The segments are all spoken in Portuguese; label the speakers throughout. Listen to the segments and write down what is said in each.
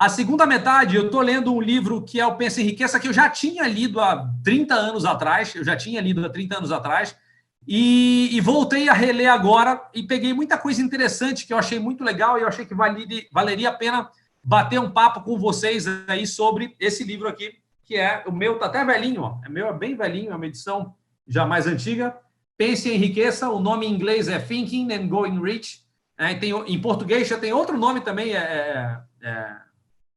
Speaker 1: A segunda metade, eu estou lendo um livro que é o Pensa e Enriqueça, que eu já tinha lido há 30 anos atrás, e voltei a reler agora e peguei muita coisa interessante que eu achei muito legal e eu achei que valeria a pena bater um papo com vocês aí sobre esse livro aqui, que é o meu, tá até velhinho, ó. O meu é bem velhinho, é uma edição já mais antiga. Pense e Enriqueça, o nome em inglês é Thinking and Going Rich, em português já tem outro nome também,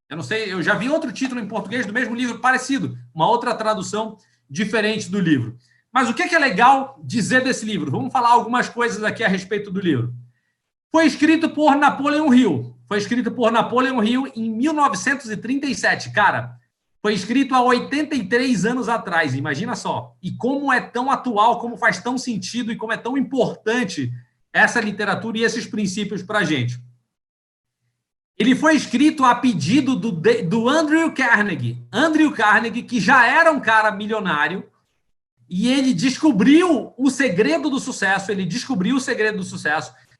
Speaker 1: eu não sei, eu já vi outro título em português do mesmo livro parecido, uma outra tradução diferente do livro. Mas o que é legal dizer desse livro? Vamos falar algumas coisas aqui a respeito do livro. Foi escrito por Napoleon Hill. Em 1937. Cara, foi escrito há 83 anos atrás, imagina só. E como é tão atual, como faz tão sentido e como é tão importante essa literatura e esses princípios para a gente. Ele foi escrito a pedido do Andrew Carnegie. Andrew Carnegie, que já era um cara milionário, e ele descobriu o segredo do sucesso.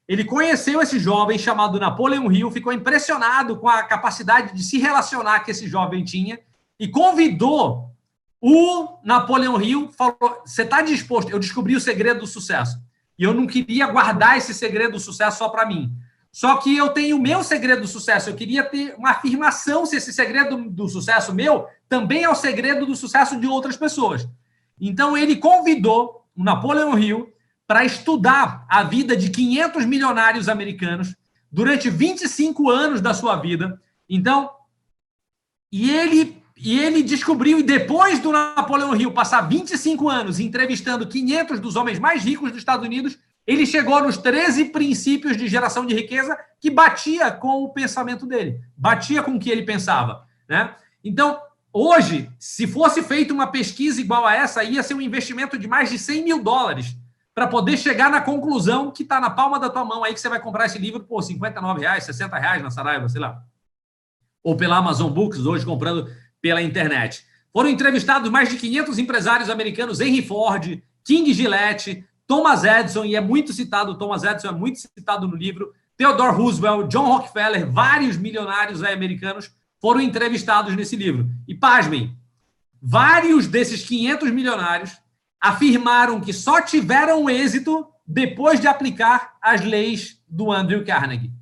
Speaker 1: Ele conheceu esse jovem chamado Napoleon Hill, ficou impressionado com a capacidade de se relacionar que esse jovem tinha e convidou o Napoleon Hill, falou, você está disposto? Eu descobri o segredo do sucesso. E eu não queria guardar esse segredo do sucesso só para mim. Só que eu tenho o meu segredo do sucesso. Eu queria ter uma afirmação se esse segredo do sucesso meu também é o segredo do sucesso de outras pessoas. Então, ele convidou o Napoleon Hill para estudar a vida de 500 milionários americanos durante 25 anos da sua vida. Então, e ele descobriu, e depois do Napoleon Hill passar 25 anos entrevistando 500 dos homens mais ricos dos Estados Unidos, ele chegou nos 13 princípios de geração de riqueza que batia com o pensamento dele, batia com o que ele pensava, né? Então, hoje, se fosse feita uma pesquisa igual a essa, ia ser um investimento de mais de 100 mil dólares para poder chegar na conclusão que está na palma da tua mão aí, que você vai comprar esse livro por R$59, R$60 na Saraiva, sei lá. Ou pela Amazon Books, hoje comprando pela internet. Foram entrevistados mais de 500 empresários americanos, Henry Ford, King Gillette, Thomas Edison, e Thomas Edison é muito citado no livro, Theodore Roosevelt, John Rockefeller, vários milionários americanos foram entrevistados nesse livro. E, pasmem, vários desses 500 milionários afirmaram que só tiveram êxito depois de aplicar as leis do Andrew Carnegie.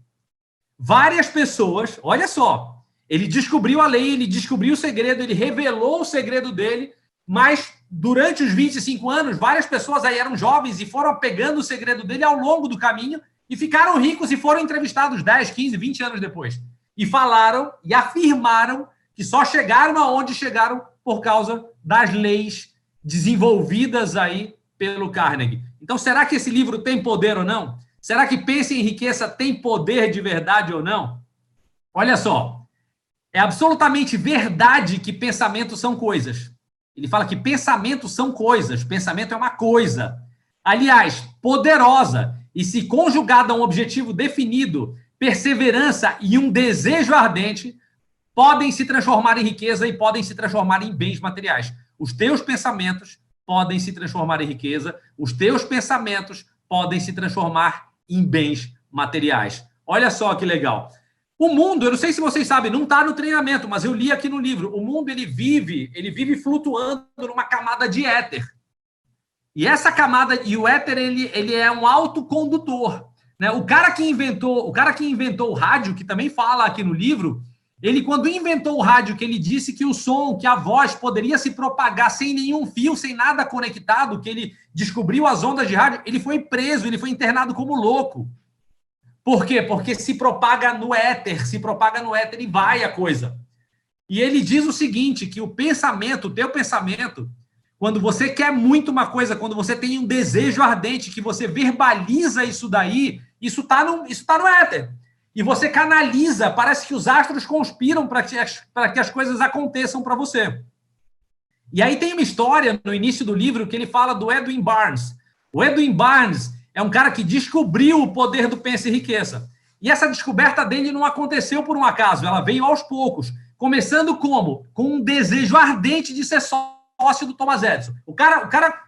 Speaker 1: Várias pessoas, olha só, ele descobriu a lei, ele descobriu o segredo, ele revelou o segredo dele, mas durante os 25 anos, várias pessoas aí eram jovens e foram pegando o segredo dele ao longo do caminho e ficaram ricos e foram entrevistados 10, 15, 20 anos depois. E falaram e afirmaram que só chegaram aonde chegaram por causa das leis desenvolvidas aí pelo Carnegie. Então, será que esse livro tem poder ou não? Será que Pense e Enriqueça tem poder de verdade ou não? Olha só, é absolutamente verdade que pensamentos são coisas. Ele fala que pensamentos são coisas, pensamento é uma coisa. Aliás, poderosa, e se conjugada a um objetivo definido, perseverança e um desejo ardente, podem se transformar em riqueza e podem se transformar em bens materiais. Os teus pensamentos podem se transformar em riqueza, os teus pensamentos podem se transformar em bens materiais. Olha só que legal. O mundo, eu não sei se vocês sabem, não está no treinamento, mas eu li aqui no livro, o mundo ele vive flutuando numa camada de éter. E essa camada, e o éter, ele é um autocondutor, né? O cara que inventou o rádio, que também fala aqui no livro, ele, quando inventou o rádio, que ele disse que o som, que a voz poderia se propagar sem nenhum fio, sem nada conectado, que ele descobriu as ondas de rádio, ele foi preso, ele foi internado como louco. Por quê? Porque se propaga no éter e vai a coisa. E ele diz o seguinte, que o teu pensamento, quando você quer muito uma coisa, quando você tem um desejo ardente, que você verbaliza isso daí, isso tá no éter. E você canaliza, parece que os astros conspiram para que as coisas aconteçam para você. E aí tem uma história no início do livro que ele fala do Edwin Barnes. O Edwin Barnes é um cara que descobriu o poder do Pense e Enriqueça. E essa descoberta dele não aconteceu por um acaso, ela veio aos poucos. Começando como? Com um desejo ardente de ser sócio do Thomas Edison. O cara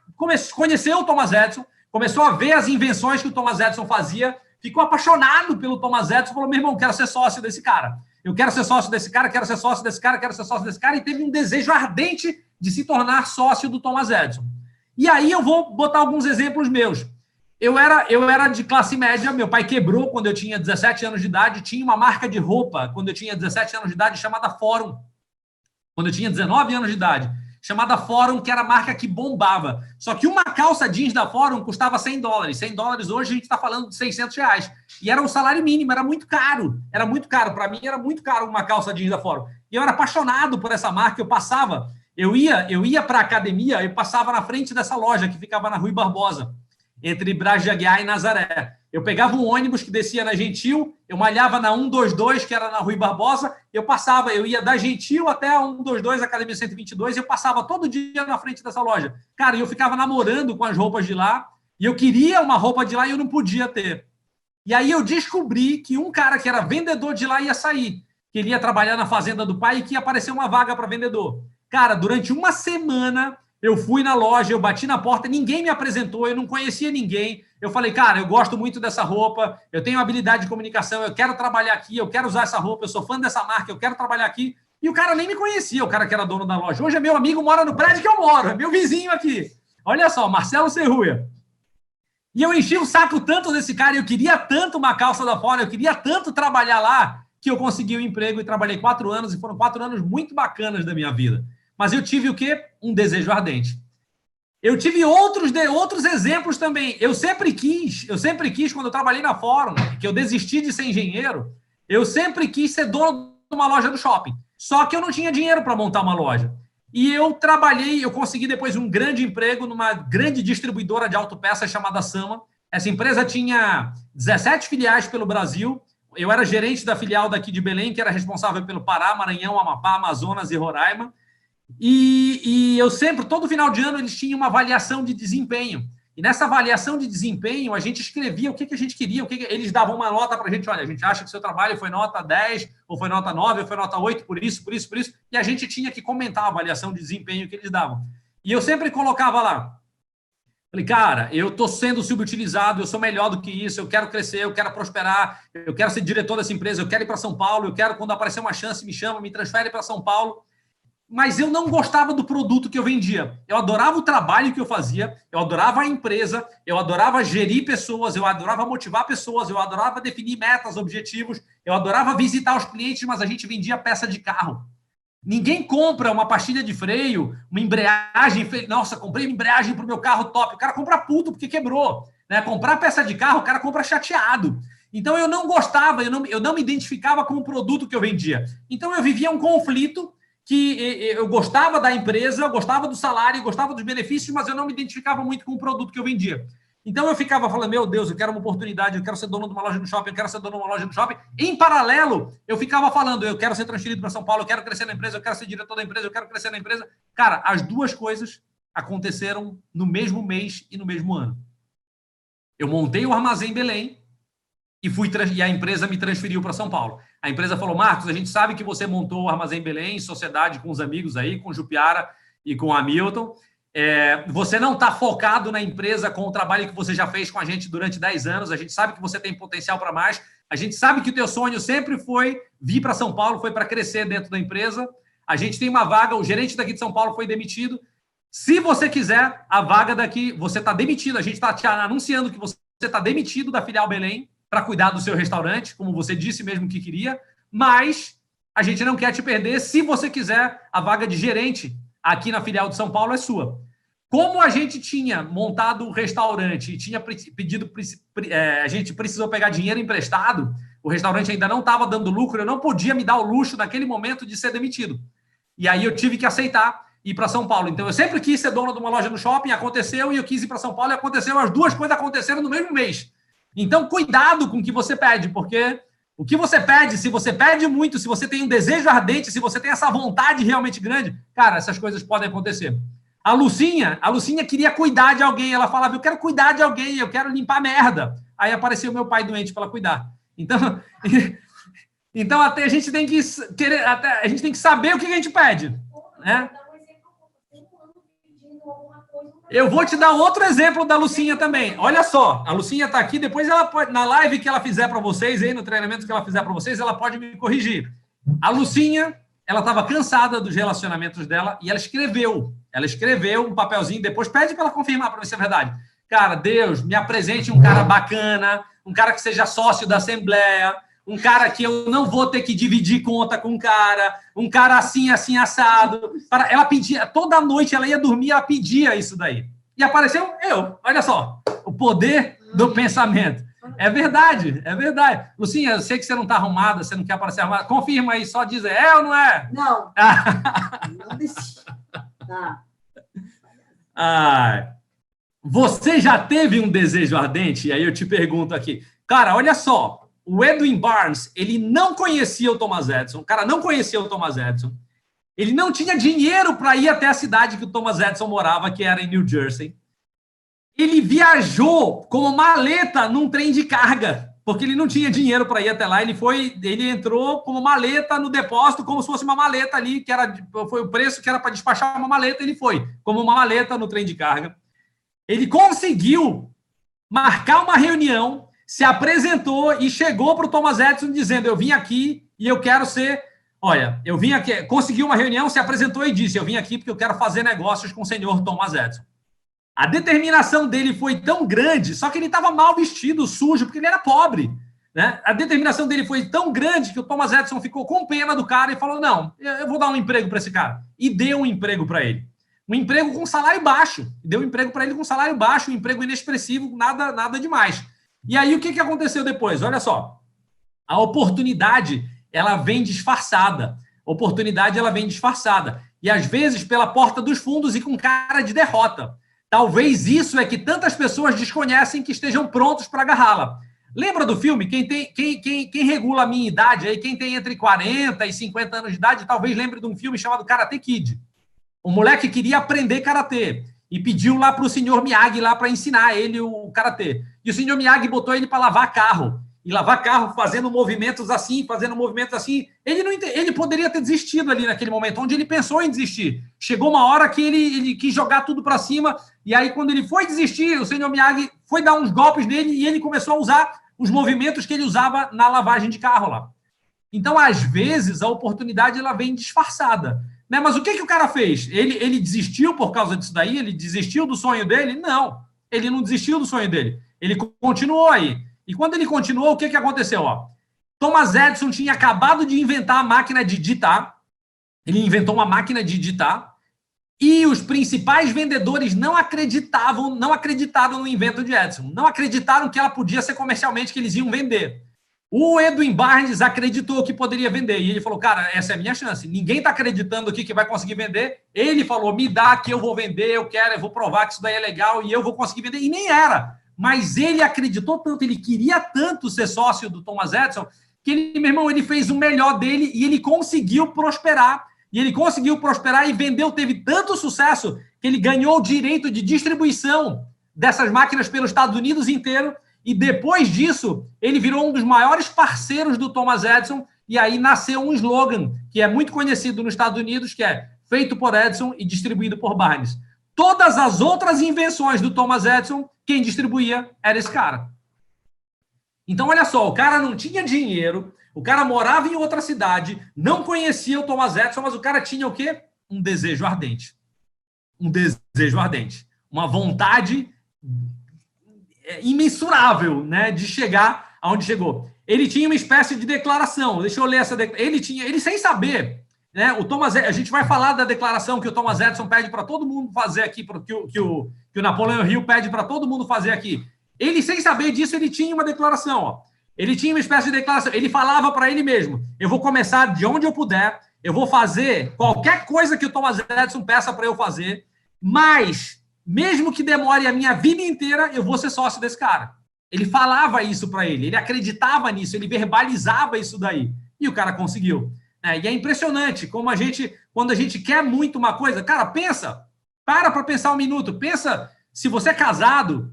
Speaker 1: conheceu o Thomas Edison, começou a ver as invenções que o Thomas Edison fazia, ficou apaixonado pelo Thomas Edison, falou, meu irmão, quero ser sócio desse cara. Eu quero ser sócio desse cara, quero ser sócio desse cara, quero ser sócio desse cara, e teve um desejo ardente de se tornar sócio do Thomas Edison. E aí eu vou botar alguns exemplos meus. Eu era de classe média, meu pai quebrou quando eu tinha 17 anos de idade, tinha uma marca de roupa quando eu tinha 17 anos de idade chamada Fórum, quando eu tinha 19 anos de idade, chamada Fórum, que era a marca que bombava. Só que uma calça jeans da Fórum custava $100. $100 hoje a gente está falando de R$ 600. E era um salário mínimo, era muito caro. Era muito caro. Para mim era muito caro uma calça jeans da Fórum. E eu era apaixonado por essa marca, eu ia para a academia, eu passava na frente dessa loja que ficava na Rui Barbosa, entre Braz de Aguiar e Nazaré. Eu pegava um ônibus que descia na Gentil, eu malhava na 122, que era na Rui Barbosa, eu ia da Gentil até a 122, Academia 122, e eu passava todo dia na frente dessa loja. Cara, eu ficava namorando com as roupas de lá, e eu queria uma roupa de lá e eu não podia ter. E aí eu descobri que um cara que era vendedor de lá ia sair, que ele ia trabalhar na fazenda do pai e que ia aparecer uma vaga para vendedor. Cara, durante uma semana... eu fui na loja, eu bati na porta, ninguém me apresentou, eu não conhecia ninguém. Eu falei, cara, eu gosto muito dessa roupa, eu tenho habilidade de comunicação, eu quero trabalhar aqui, eu quero usar essa roupa, eu sou fã dessa marca, eu quero trabalhar aqui. E o cara nem me conhecia, o cara que era dono da loja. Hoje é meu amigo, mora no prédio que eu moro, é meu vizinho aqui. Olha só, Marcelo Serruia. E eu enchi o saco tanto desse cara, eu queria tanto uma calça da Fora, eu queria tanto trabalhar lá, que eu consegui um emprego e trabalhei 4 anos, e foram 4 anos muito bacanas da minha vida. Mas eu tive o quê? Um desejo ardente. Eu tive outros exemplos também. Eu sempre quis, quando eu trabalhei na Fórum, que eu desisti de ser engenheiro, eu sempre quis ser dono de uma loja do shopping. Só que eu não tinha dinheiro para montar uma loja. E eu consegui depois um grande emprego numa grande distribuidora de autopeças chamada Sama. Essa empresa tinha 17 filiais pelo Brasil. Eu era gerente da filial daqui de Belém, que era responsável pelo Pará, Maranhão, Amapá, Amazonas e Roraima. E eu sempre, todo final de ano, eles tinham uma avaliação de desempenho. E nessa avaliação de desempenho, a gente escrevia o que a gente queria, eles davam uma nota para a gente, olha, a gente acha que o seu trabalho foi nota 10, ou foi nota 9, ou foi nota 8, por isso, e a gente tinha que comentar a avaliação de desempenho que eles davam. E eu sempre colocava lá, falei, cara, eu estou sendo subutilizado, eu sou melhor do que isso, eu quero crescer, eu quero prosperar, eu quero ser diretor dessa empresa, eu quero ir para São Paulo, eu quero, quando aparecer uma chance, me chama, me transfere para São Paulo. Mas eu não gostava do produto que eu vendia. Eu adorava o trabalho que eu fazia, eu adorava a empresa, eu adorava gerir pessoas, eu adorava motivar pessoas, eu adorava definir metas, objetivos, eu adorava visitar os clientes, mas a gente vendia peça de carro. Ninguém compra uma pastilha de freio, uma embreagem. Nossa, comprei uma embreagem para o meu carro top. O cara compra puto porque quebrou. Né? Comprar peça de carro, o cara compra chateado. Então eu não gostava, eu não me identificava com o produto que eu vendia. Então eu vivia um conflito que eu gostava da empresa, eu gostava do salário, gostava dos benefícios, mas eu não me identificava muito com o produto que eu vendia. Então eu ficava falando, meu Deus, eu quero uma oportunidade, eu quero ser dono de uma loja no shopping, eu quero ser dono de uma loja no shopping. Em paralelo, eu ficava falando, eu quero ser transferido para São Paulo, eu quero crescer na empresa, eu quero ser diretor da empresa, eu quero crescer na empresa. Cara, as duas coisas aconteceram no mesmo mês e no mesmo ano. Eu montei o Armazém Belém e a empresa me transferiu para São Paulo. A empresa falou, Marcos, a gente sabe que você montou o Armazém Belém em sociedade com os amigos aí, com o Jupiara e com o Hamilton. Você não está focado na empresa com o trabalho que você já fez com a gente durante 10 anos. A gente sabe que você tem potencial para mais. A gente sabe que o teu sonho sempre foi vir para São Paulo, foi para crescer dentro da empresa. A gente tem uma vaga, o gerente daqui de São Paulo foi demitido. Se você quiser, a vaga daqui, você está demitido. A gente está te anunciando que você está demitido da filial Belém para cuidar do seu restaurante, como você disse mesmo que queria, mas a gente não quer te perder. Se você quiser, a vaga de gerente aqui na filial de São Paulo é sua. Como a gente tinha montado o restaurante e tinha pedido, a gente precisou pegar dinheiro emprestado, o restaurante ainda não estava dando lucro, eu não podia me dar o luxo naquele momento de ser demitido. E aí eu tive que aceitar ir para São Paulo. Então eu sempre quis ser dono de uma loja no shopping, aconteceu, e eu quis ir para São Paulo e aconteceu. As duas coisas aconteceram no mesmo mês. Então, cuidado com o que você pede, porque o que você pede, se você pede muito, se você tem um desejo ardente, se você tem essa vontade realmente grande, cara, essas coisas podem acontecer. A Lucinha queria cuidar de alguém, ela falava, eu quero cuidar de alguém, eu quero limpar merda. Aí apareceu meu pai doente para ela cuidar. Então até a gente tem que querer, até a gente tem que saber o que a gente pede, né? Eu vou te dar outro exemplo da Lucinha também. Olha só, a Lucinha está aqui, depois ela pode, na live que ela fizer para vocês, aí no treinamento que ela fizer para vocês, ela pode me corrigir. A Lucinha, ela estava cansada dos relacionamentos dela e ela escreveu um papelzinho, depois pede para ela confirmar para ver se é verdade. Cara, Deus, me apresente um cara bacana, um cara que seja sócio da Assembleia, um cara que eu não vou ter que dividir conta com um cara assim, assim, assado. Ela pedia, toda noite ela ia dormir, ela pedia isso daí. E apareceu eu, olha só, o poder do pensamento. É verdade, é verdade. Lucinha, eu sei que você não está arrumada, você não quer aparecer arrumada. Confirma aí, só diz, é ou não é?
Speaker 2: Não. Não decidi. Tá.
Speaker 1: Você já teve um desejo ardente? E aí eu te pergunto aqui. Cara, olha só. O Edwin Barnes, ele não conhecia o Thomas Edison. O cara não conhecia o Thomas Edison. Ele não tinha dinheiro para ir até a cidade que o Thomas Edison morava, que era em New Jersey. Ele viajou como maleta num trem de carga, porque ele não tinha dinheiro para ir até lá. Ele entrou como maleta no depósito, como se fosse uma maleta ali, foi o preço que era para despachar uma maleta. Ele foi como uma maleta no trem de carga. Ele conseguiu marcar uma reunião, se apresentou e chegou para o Thomas Edison dizendo, eu vim aqui e eu quero ser... Olha, eu vim aqui, conseguiu uma reunião, se apresentou e disse, eu vim aqui porque eu quero fazer negócios com o senhor Thomas Edison. A determinação dele foi tão grande, só que ele estava mal vestido, sujo, porque ele era pobre. Né? A determinação dele foi tão grande que o Thomas Edison ficou com pena do cara e falou, não, eu vou dar um emprego para esse cara. E deu um emprego para ele. Um emprego com salário baixo. Deu um emprego para ele com salário baixo, um emprego inexpressivo, nada demais. E aí, o que aconteceu depois? Olha só. A oportunidade, ela vem disfarçada. E, às vezes, pela porta dos fundos e com cara de derrota. Talvez isso é que tantas pessoas desconhecem que estejam prontos para agarrá-la. Lembra do filme? Quem regula a minha idade, aí, quem tem entre 40 e 50 anos de idade, talvez lembre de um filme chamado Karate Kid. O moleque queria aprender karatê e pediu lá para o senhor Miyagi lá para ensinar ele o karatê. E o senhor Miyagi botou ele para lavar carro. E lavar carro fazendo movimentos assim. Ele poderia ter desistido ali naquele momento, onde ele pensou em desistir. Chegou uma hora que ele quis jogar tudo para cima. E aí, quando ele foi desistir, o senhor Miyagi foi dar uns golpes nele e ele começou a usar os movimentos que ele usava na lavagem de carro lá. Então, às vezes, a oportunidade ela vem disfarçada. Né? Mas o que o cara fez? Ele desistiu por causa disso daí? Ele desistiu do sonho dele? Não, ele não desistiu do sonho dele. Ele continuou aí. E quando ele continuou, o que aconteceu? Thomas Edison tinha acabado de inventar a máquina de digitar. Ele inventou uma máquina de digitar. E os principais vendedores não acreditaram no invento de Edison. Não acreditaram que ela podia ser comercialmente, que eles iam vender. O Edwin Barnes acreditou que poderia vender. E ele falou, cara, essa é a minha chance. Ninguém está acreditando aqui que vai conseguir vender. Ele falou, me dá que eu vou vender, eu vou provar que isso daí é legal e eu vou conseguir vender. E nem era. Mas ele acreditou tanto, ele queria tanto ser sócio do Thomas Edison, que ele, meu irmão, ele fez o melhor dele e ele conseguiu prosperar. E vendeu, teve tanto sucesso que ele ganhou o direito de distribuição dessas máquinas pelos Estados Unidos inteiro. E depois disso, ele virou um dos maiores parceiros do Thomas Edison. E aí nasceu um slogan que é muito conhecido nos Estados Unidos, que é feito por Edison e distribuído por Barnes. Todas as outras invenções do Thomas Edison, quem distribuía era esse cara. Então, olha só, o cara não tinha dinheiro, o cara morava em outra cidade, não conhecia o Thomas Edison, mas o cara tinha o quê? Um desejo ardente. Uma vontade imensurável, né, de chegar aonde chegou. Ele tinha uma espécie de declaração. Deixa eu ler essa declaração. Ele sem saber, né, o Thomas, a gente vai falar da declaração que o Thomas Edison pede para todo mundo fazer aqui, que o Napoleão Hill pede para todo mundo fazer aqui. Ele, sem saber disso, ele tinha uma declaração. Ele tinha uma espécie de declaração. Ele falava para ele mesmo, eu vou começar de onde eu puder, eu vou fazer qualquer coisa que o Thomas Edison peça para eu fazer, mas mesmo que demore a minha vida inteira, eu vou ser sócio desse cara. Ele falava isso para ele acreditava nisso, ele verbalizava isso daí. E o cara conseguiu. E é impressionante como quando a gente quer muito uma coisa, cara, para pensar um minuto, pensa se você é casado,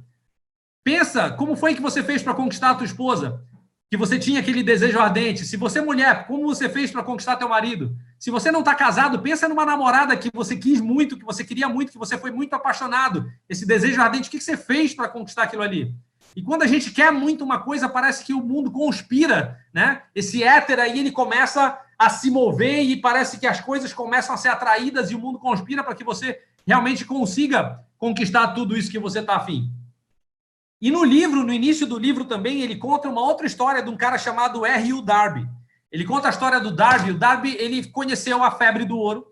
Speaker 1: pensa como foi que você fez para conquistar a tua esposa, que você tinha aquele desejo ardente. Se você é mulher, como você fez para conquistar teu marido? Se você não está casado, pensa numa namorada que você quis muito, que você queria muito, que você foi muito apaixonado. Esse desejo ardente, o que você fez para conquistar aquilo ali? E quando a gente quer muito uma coisa, parece que o mundo conspira, né? Esse éter aí, ele começa a se mover e parece que as coisas começam a ser atraídas e o mundo conspira para que você realmente consiga conquistar tudo isso que você está afim. E no livro, no início do livro também, ele conta uma outra história de um cara chamado R.U. Darby. Ele conta a história do Darby. O Darby, ele conheceu a febre do ouro.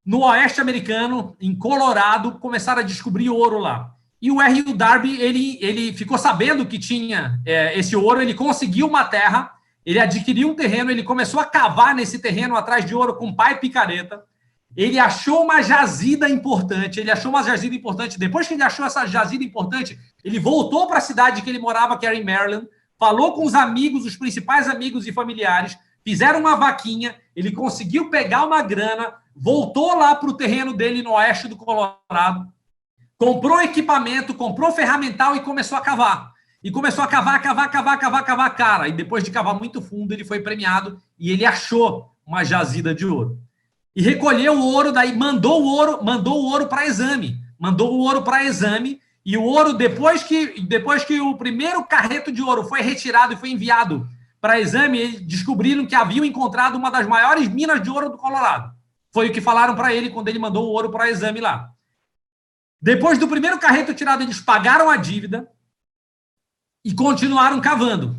Speaker 1: No oeste americano, em Colorado, começaram a descobrir ouro lá. E o R.U. Darby, ele ficou sabendo que tinha esse ouro, ele conseguiu uma terra, ele adquiriu um terreno, ele começou a cavar nesse terreno atrás de ouro com pá e picareta. Ele achou uma jazida importante, Depois que ele achou essa jazida importante, ele voltou para a cidade que ele morava, que era em Maryland, falou com os amigos, os principais amigos e familiares, fizeram uma vaquinha, ele conseguiu pegar uma grana, voltou lá para o terreno dele no oeste do Colorado, comprou equipamento, comprou ferramental e começou a cavar. E começou a cavar, cara. E depois de cavar muito fundo, ele foi premiado e ele achou uma jazida de ouro. E recolheu o ouro, daí mandou o ouro para exame. E o ouro, depois que o primeiro carreto de ouro foi retirado e foi enviado para exame, eles descobriram que haviam encontrado uma das maiores minas de ouro do Colorado. Foi o que falaram para ele quando ele mandou o ouro para exame lá. Depois do primeiro carreto tirado, eles pagaram a dívida e continuaram cavando.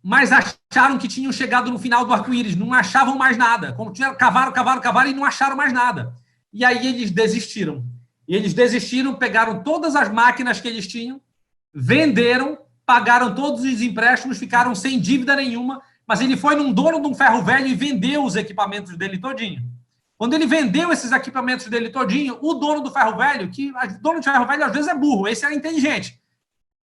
Speaker 1: Mas acharam que tinham chegado no final do arco-íris, não achavam mais nada. Cavaram e não acharam mais nada. E aí eles desistiram. Pegaram todas as máquinas que eles tinham, venderam, pagaram todos os empréstimos, ficaram sem dívida nenhuma, mas ele foi num dono de um ferro velho e vendeu os equipamentos dele todinho. Quando ele vendeu esses equipamentos dele todinho, o dono do ferro velho, que o dono de ferro velho às vezes é burro, esse era inteligente.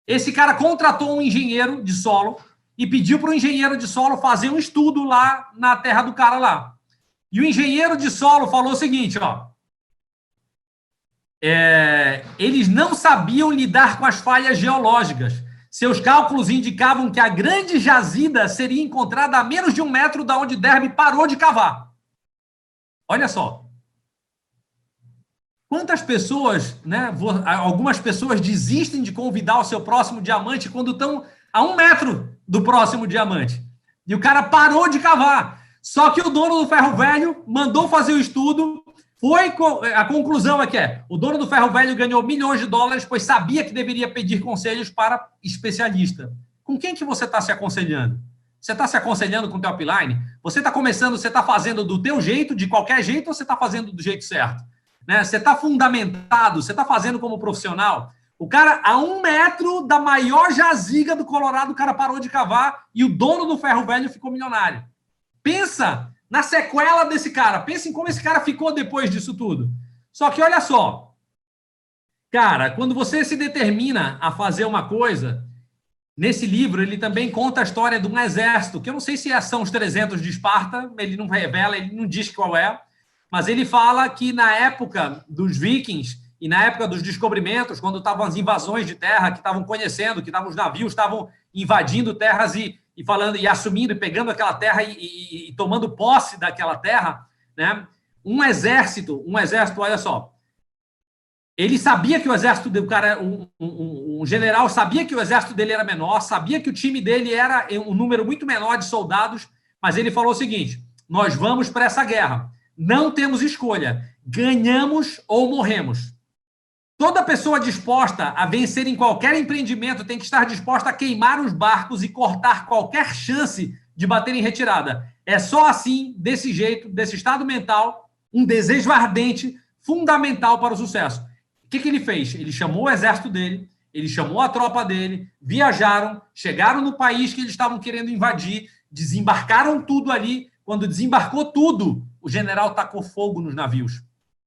Speaker 1: Esse cara contratou um engenheiro de solo e pediu para o engenheiro de solo fazer um estudo lá na terra do cara lá. E o engenheiro de solo falou o seguinte, ó. Eles não sabiam lidar com as falhas geológicas. Seus cálculos indicavam que a grande jazida seria encontrada a menos de 1 metro da onde Derby parou de cavar. Olha só. Quantas pessoas, né? Algumas pessoas desistem de convidar o seu próximo diamante quando estão a 1 metro do próximo diamante. E o cara parou de cavar. Só que o dono do ferro velho mandou fazer o estudo. A conclusão é que o dono do ferro velho ganhou milhões de dólares, pois sabia que deveria pedir conselhos para especialista. Com quem que você está se aconselhando? Você está se aconselhando com o teu upline? Você está começando, você está fazendo do teu jeito, de qualquer jeito, ou você está fazendo do jeito certo? Né? Você está fundamentado, você está fazendo como profissional? O cara, a 1 metro da maior jaziga do Colorado, o cara parou de cavar e o dono do ferro velho ficou milionário. Pensa na sequela desse cara. Pensa em como esse cara ficou depois disso tudo. Só que olha só. Cara, quando você se determina a fazer uma coisa, nesse livro ele também conta a história de um exército, que eu não sei se são os 300 de Esparta, ele não revela, ele não diz qual é, mas ele fala que na época dos vikings e na época dos descobrimentos, quando estavam as invasões de terra, que estavam conhecendo, que os navios estavam invadindo terras e falando e assumindo e pegando aquela terra e tomando posse daquela terra, né? Um exército, olha só, ele sabia que o exército do cara, um general sabia que o exército dele era menor, sabia que o time dele era um número muito menor de soldados, mas ele falou o seguinte: nós vamos para essa guerra, não temos escolha, ganhamos ou morremos. Toda pessoa disposta a vencer em qualquer empreendimento tem que estar disposta a queimar os barcos e cortar qualquer chance de bater em retirada. É só assim, desse jeito, desse estado mental, um desejo ardente, fundamental para o sucesso. O que ele fez? Ele chamou o exército dele, ele chamou a tropa dele, viajaram, chegaram no país que eles estavam querendo invadir, desembarcaram tudo ali. Quando desembarcou tudo, o general tacou fogo nos navios.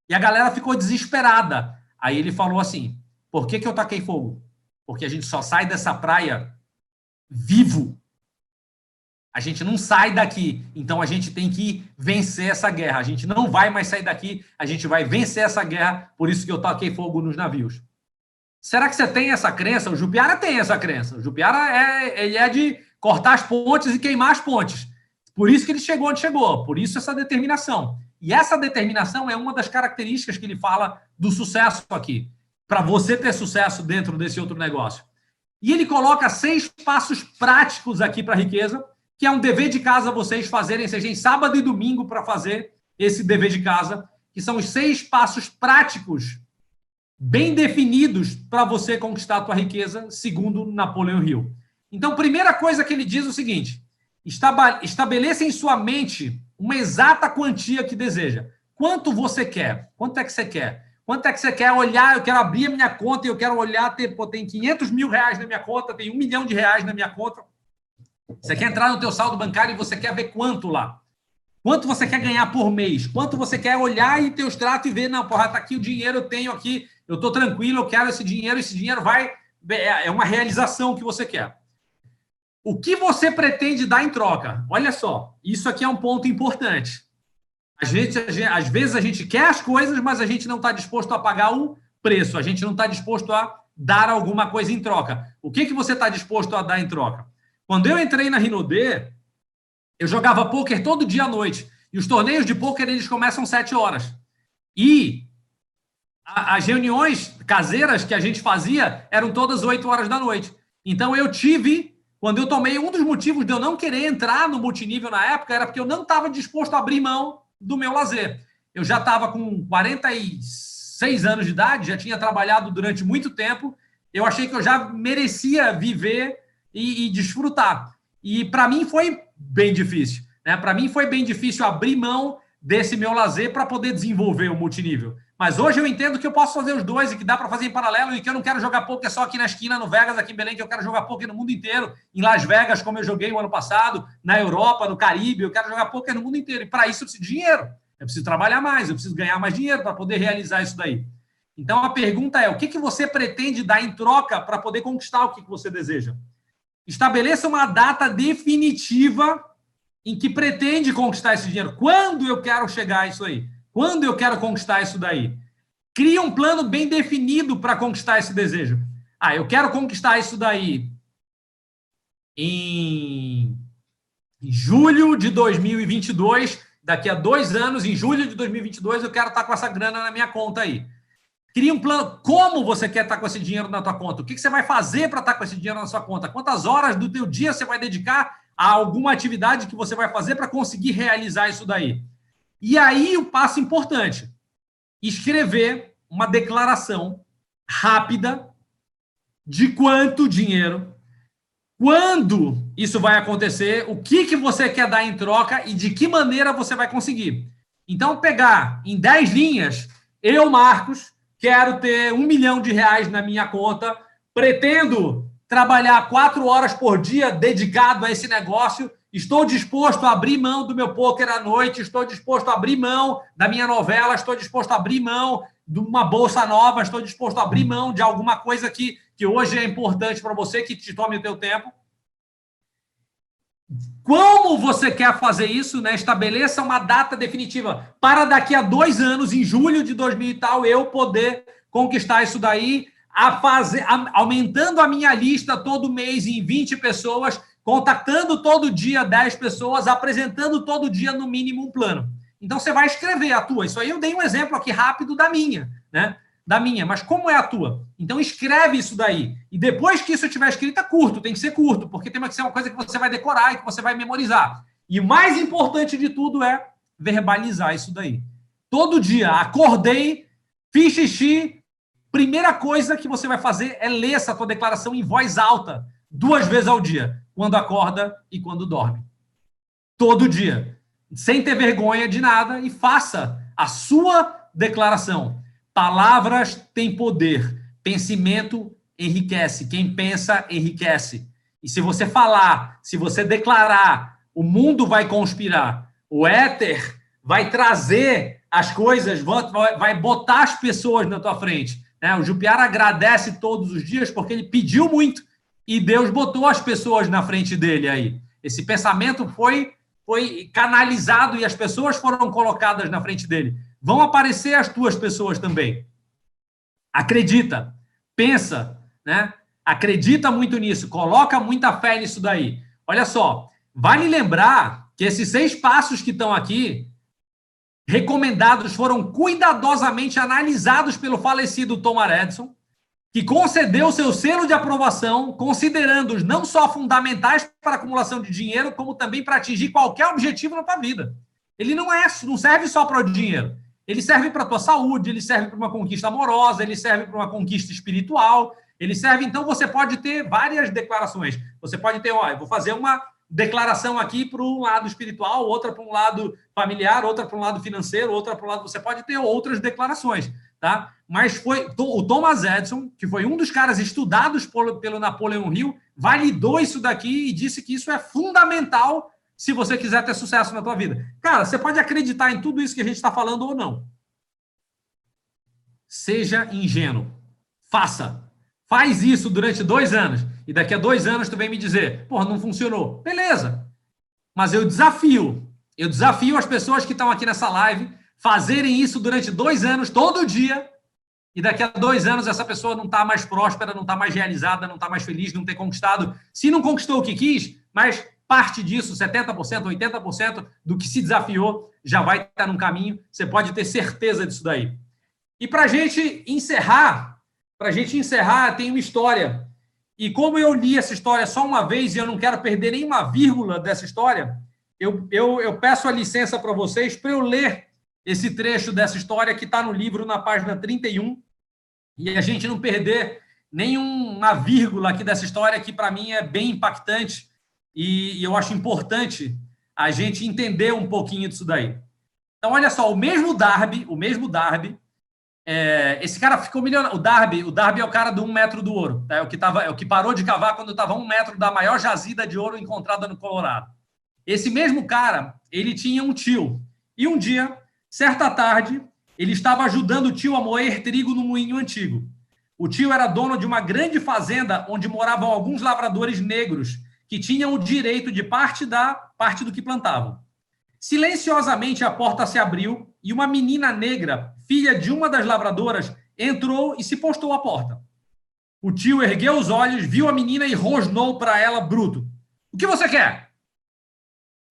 Speaker 1: E a galera ficou desesperada. Aí ele falou assim: por que eu taquei fogo? Porque a gente só sai dessa praia vivo. A gente não sai daqui. Então a gente tem que vencer essa guerra. A gente não vai mais sair daqui. A gente vai vencer essa guerra. Por isso que eu taquei fogo nos navios. Será que você tem essa crença? O Jupiara tem essa crença. O Jupiara ele é de cortar as pontes e queimar as pontes. Por isso que ele chegou onde chegou, por isso essa determinação. E essa determinação é uma das características que ele fala do sucesso aqui, para você ter sucesso dentro desse outro negócio. E ele coloca 6 passos práticos aqui para a riqueza, que é um dever de casa vocês fazerem, vocês têm sábado e domingo para fazer esse dever de casa, que são os 6 passos práticos bem definidos para você conquistar a tua riqueza, segundo Napoleão Hill. Então, primeira coisa que ele diz é o seguinte: estabeleça em sua mente uma exata quantia que deseja. Quanto você quer? Quanto é que você quer? Quanto é que você quer olhar? Eu quero abrir a minha conta e eu quero olhar, tem 500 mil reais na minha conta, tem 1 milhão de reais na minha conta. Você quer entrar no teu saldo bancário e você quer ver quanto lá? Quanto você quer ganhar por mês? Quanto você quer olhar e ter os tratos e ver, não, porra, tá aqui o dinheiro, eu tenho aqui, eu estou tranquilo, eu quero esse dinheiro vai... É uma realização que você quer. O que você pretende dar em troca? Olha só, isso aqui é um ponto importante. Às vezes a gente quer as coisas, mas a gente não está disposto a pagar o preço, a gente não está disposto a dar alguma coisa em troca. O que você está disposto a dar em troca? Quando eu entrei na Rinode, eu jogava pôquer todo dia à noite. E os torneios de pôquer, eles começam às 7 horas. E as reuniões caseiras que a gente fazia eram todas 8 horas da noite. Então, quando eu tomei, um dos motivos de eu não querer entrar no multinível na época era porque eu não estava disposto a abrir mão do meu lazer. Eu já estava com 46 anos de idade, já tinha trabalhado durante muito tempo. Eu achei que eu já merecia viver e desfrutar. E para mim foi bem difícil. Né? Para mim foi bem difícil abrir mão desse meu lazer para poder desenvolver o multinível. Mas hoje eu entendo que eu posso fazer os dois e que dá para fazer em paralelo e que eu não quero jogar poker só aqui na esquina, no Vegas, aqui em Belém, que eu quero jogar poker no mundo inteiro, em Las Vegas, como eu joguei o ano passado, na Europa, no Caribe, eu quero jogar poker no mundo inteiro. E para isso eu preciso de dinheiro, eu preciso trabalhar mais, eu preciso ganhar mais dinheiro para poder realizar isso daí. Então a pergunta é, o que você pretende dar em troca para poder conquistar o que você deseja? Estabeleça uma data definitiva em que pretende conquistar esse dinheiro. Quando eu quero chegar a isso aí? Quando eu quero conquistar isso daí? Cria um plano bem definido para conquistar esse desejo. Eu quero conquistar isso daí em julho de 2022, daqui a 2 anos, em julho de 2022, eu quero estar com essa grana na minha conta aí. Cria um plano. Como você quer estar com esse dinheiro na tua conta? O que você vai fazer para estar com esse dinheiro na sua conta? Quantas horas do teu dia você vai dedicar a alguma atividade que você vai fazer para conseguir realizar isso daí? E aí o passo importante, escrever uma declaração rápida de quanto dinheiro, quando isso vai acontecer, o que você quer dar em troca e de que maneira você vai conseguir. Então, pegar em 10 linhas, eu, Marcos, quero ter 1 milhão de reais na minha conta, pretendo trabalhar 4 horas por dia dedicado a esse negócio, estou disposto a abrir mão do meu pôquer à noite, estou disposto a abrir mão da minha novela, estou disposto a abrir mão de uma bolsa nova, estou disposto a abrir mão de alguma coisa que hoje é importante para você, que te tome o teu tempo. Como você quer fazer isso, né? Estabeleça uma data definitiva para daqui a 2 anos, em julho de 2000 e tal, eu poder conquistar isso daí, aumentando a minha lista todo mês em 20 pessoas, contactando todo dia 10 pessoas, apresentando todo dia no mínimo um plano. Então você vai escrever a tua. Isso aí eu dei um exemplo aqui rápido da minha, né? Da minha, mas como é a tua? Então escreve isso daí. E depois que isso estiver escrito, é curto, tem que ser curto, porque tem que ser uma coisa que você vai decorar e que você vai memorizar. E o mais importante de tudo é verbalizar isso daí. Todo dia, acordei, fiz xixi, primeira coisa que você vai fazer é ler essa tua declaração em voz alta, 2 vezes ao dia, quando acorda e quando dorme. Todo dia. Sem ter vergonha de nada e faça a sua declaração. Palavras têm poder. Pensamento enriquece. Quem pensa, enriquece. E se você falar, se você declarar, o mundo vai conspirar. O éter vai trazer as coisas, vai botar as pessoas na tua frente. Né? O Jupiara agradece todos os dias porque ele pediu muito e Deus botou as pessoas na frente dele aí. Esse pensamento foi canalizado e as pessoas foram colocadas na frente dele. Vão aparecer as tuas pessoas também. Acredita, pensa, né? Acredita muito nisso, coloca muita fé nisso daí. Olha só, vale lembrar que esses 6 passos que estão aqui, recomendados, foram cuidadosamente analisados pelo falecido Thomas Edison, que concedeu seu selo de aprovação, considerando-os não só fundamentais para a acumulação de dinheiro, como também para atingir qualquer objetivo na tua vida. Ele não serve só para o dinheiro. Ele serve para a tua saúde, ele serve para uma conquista amorosa, ele serve para uma conquista espiritual, ele serve... Então, você pode ter várias declarações. Você pode ter, eu vou fazer uma declaração aqui para um lado espiritual, outra para um lado familiar, outra para um lado financeiro, outra para um lado... Você pode ter outras declarações, tá? Mas foi o Thomas Edison, que foi um dos caras estudados pelo Napoleão Hill, validou isso daqui e disse que isso é fundamental se você quiser ter sucesso na tua vida. Cara, você pode acreditar em tudo isso que a gente está falando ou não. Seja ingênuo. Faça. Faz isso durante 2 anos. E daqui a 2 anos tu vem me dizer, porra, não funcionou. Beleza. Mas eu desafio as pessoas que estão aqui nessa live fazerem isso durante 2 anos, todo dia, e daqui a 2 anos essa pessoa não está mais próspera, não está mais realizada, não está mais feliz, não ter conquistado. Se não conquistou o que quis, mas parte disso, 70%, 80% do que se desafiou já vai estar num caminho. Você pode ter certeza disso daí. E para a gente encerrar, tem uma história. E como eu li essa história só uma vez e eu não quero perder nenhuma vírgula dessa história, eu peço a licença para vocês para eu ler esse trecho dessa história que está no livro, na página 31, e a gente não perder nenhuma vírgula aqui dessa história, que para mim é bem impactante, e eu acho importante a gente entender um pouquinho disso daí. Então, olha só, o mesmo Darby, esse cara ficou milionário. O Darby é o cara do 1 metro do ouro, tá? É o que parou de cavar quando estava 1 metro da maior jazida de ouro encontrada no Colorado. Esse mesmo cara, ele tinha um tio, e um dia, certa tarde, ele estava ajudando o tio a moer trigo no moinho antigo. O tio era dono de uma grande fazenda onde moravam alguns lavradores negros que tinham o direito de parte do que plantavam. Silenciosamente, a porta se abriu e uma menina negra, filha de uma das lavradoras, entrou e se postou à porta. O tio ergueu os olhos, viu a menina e rosnou para ela bruto. O que você quer?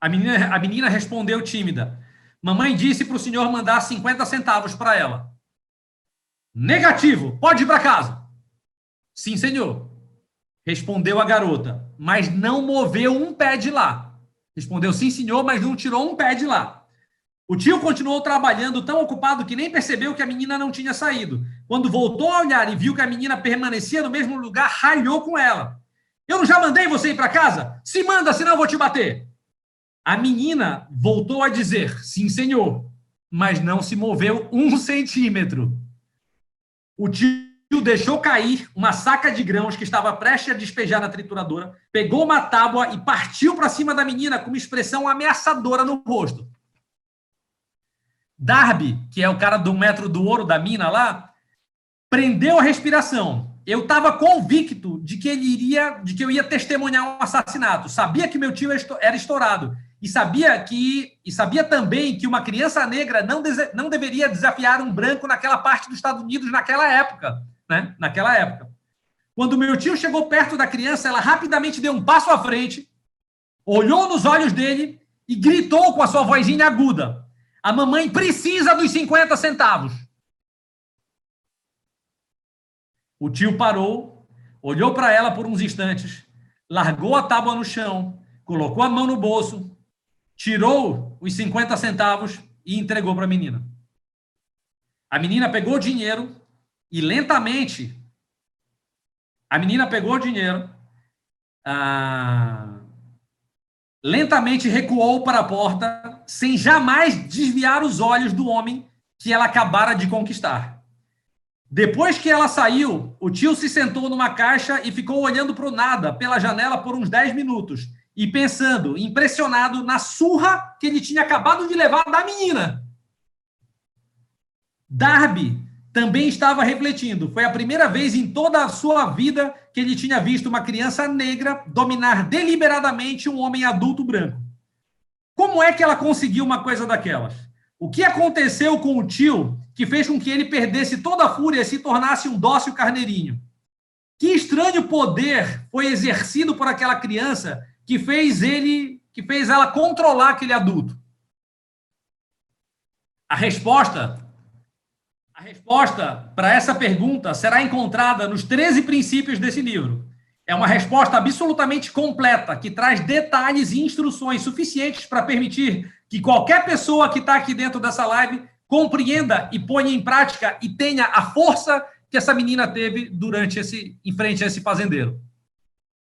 Speaker 1: A menina respondeu tímida. Mamãe disse para o senhor mandar 50 centavos para ela. Negativo, pode ir para casa. Sim, senhor. Respondeu a garota, mas não moveu um pé de lá. Respondeu sim, senhor, mas não tirou um pé de lá. O tio continuou trabalhando, tão ocupado que nem percebeu que a menina não tinha saído. Quando voltou a olhar e viu que a menina permanecia no mesmo lugar, ralhou com ela. Eu não já mandei você ir para casa? Se manda, senão eu vou te bater. A menina voltou a dizer, sim, senhor, mas não se moveu 1 centímetro. O tio deixou cair uma saca de grãos que estava prestes a despejar na trituradora, pegou uma tábua e partiu para cima da menina com uma expressão ameaçadora no rosto. Darby, que é o cara do 1 metro do ouro da mina lá, prendeu a respiração. Eu estava convicto de que eu ia testemunhar um assassinato. Sabia que meu tio era estourado. E sabia também que uma criança negra não deveria desafiar um branco naquela parte dos Estados Unidos naquela época, né? Naquela época. Quando meu tio chegou perto da criança, ela rapidamente deu um passo à frente, olhou nos olhos dele e gritou com a sua vozinha aguda. A mamãe precisa dos 50 centavos. O tio parou, olhou para ela por uns instantes, largou a tábua no chão, colocou a mão no bolso, tirou os 50 centavos e entregou para a menina. A menina pegou o dinheiro e lentamente, lentamente recuou para a porta, sem jamais desviar os olhos do homem que ela acabara de conquistar. Depois que ela saiu, o tio se sentou numa caixa e ficou olhando para o nada, pela janela, por uns 10 minutos, e pensando, impressionado, na surra que ele tinha acabado de levar da menina. Darby também estava refletindo. Foi a primeira vez em toda a sua vida que ele tinha visto uma criança negra dominar deliberadamente um homem adulto branco. Como é que ela conseguiu uma coisa daquelas? O que aconteceu com o tio que fez com que ele perdesse toda a fúria e se tornasse um dócil carneirinho? Que estranho poder foi exercido por aquela criança que fez que fez ela controlar aquele adulto? A resposta para essa pergunta será encontrada nos 13 princípios desse livro. É uma resposta absolutamente completa, que traz detalhes e instruções suficientes para permitir que qualquer pessoa que está aqui dentro dessa live compreenda e ponha em prática e tenha a força que essa menina teve em frente a esse fazendeiro.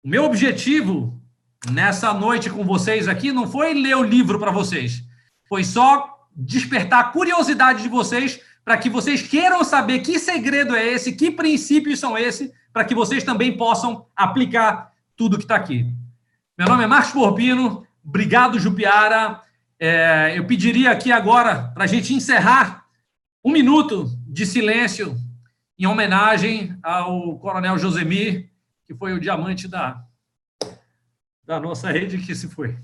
Speaker 1: O meu objetivo nessa noite com vocês aqui não foi ler o livro para vocês, foi só despertar a curiosidade de vocês para que vocês queiram saber que segredo é esse, que princípios são esses, para que vocês também possam aplicar tudo que está aqui. Meu nome é Marcos Porpino, obrigado, Jupiara. Eu pediria aqui agora, para a gente encerrar, 1 minuto de silêncio em homenagem ao Coronel Josemir, que foi o diamante da nossa rede que se foi.